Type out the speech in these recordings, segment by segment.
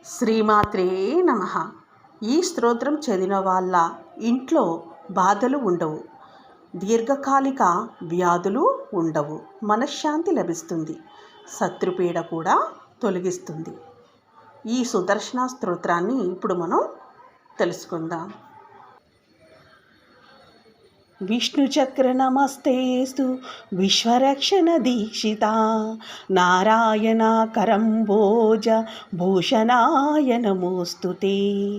శ్రీమాత్రే నమః. ఈ స్తోత్రం చదివిన వాళ్ళ ఇంట్లో బాధలు ఉండవు, దీర్ఘకాలిక వ్యాధులు ఉండవు, మనశ్శాంతి లభిస్తుంది, శత్రుపీడ కూడా తొలగిస్తుంది. ఈ సుదర్శన స్తోత్రాన్ని ఇప్పుడు మనం తెలుసుకుందాం. విష్ణుచక్ర నమస్తేస్తు విశ్వరక్షణ దీక్షిత నారాయణ కరంబోజ భూషణాయ నమోస్తుతే.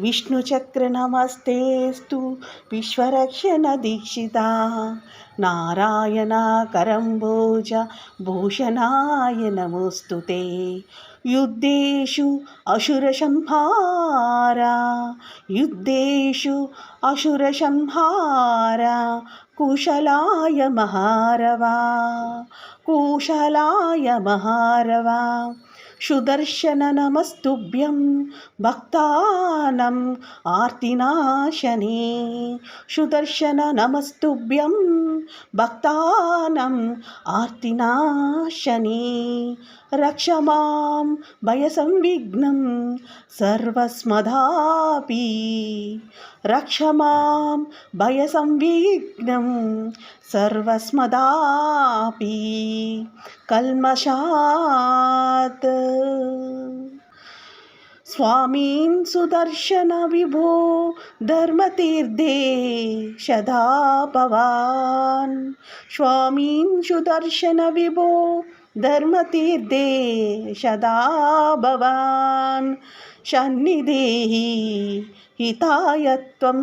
విష్ణుచక్ర నమస్తేస్తు విశ్వరక్షణ దీక్షిత నారాయణ కరంబోజ భూషణాయ నమోస్తుతే. యుద్ధేషు అసురసంహార యుద్ధేషు అసురసంహార కుశలాయ మహారవా కుశలాయ మహారవా. సుదర్శన నమస్తుభ్యం భక్తానం ఆర్తినాశనే. సుదర్శన నమస్తుభ్యం భక్తానం ఆర్తినాశనే. రక్ష మాం భయసంవిఘ్నం సర్వస్మదాపి. రక్ష మాం భయసంవిఘ్నం సర్వస్మదాపి కల్మషాత్. స్వామీన్ సుదర్శన విభో ధర్మతీర్థే సదా భవాన్. స్వామీన్ సుదర్శన విభో ధర్మతీర్థే సదా భవాన్. సన్నిధేహి హితాయత్వం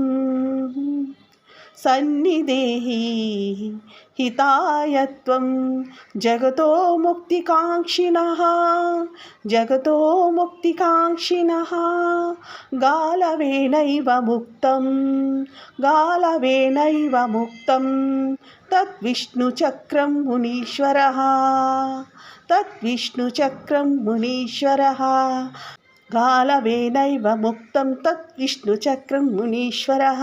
సన్నిధేహి హితాయత్వం. జగతో ముక్తికాంక్షిణః జగతో ముక్తికాంక్షిణః గాలవేనైవ ముక్తం గాలవేనైవ ముక్తం. తద్విష్ణుచక్రం మునీశ్వరః తద్విష్ణుచక్రం మునీశ్వరః గాలవేనైవ ముక్తం. తద్విష్ణుచక్రం మునీశ్వరః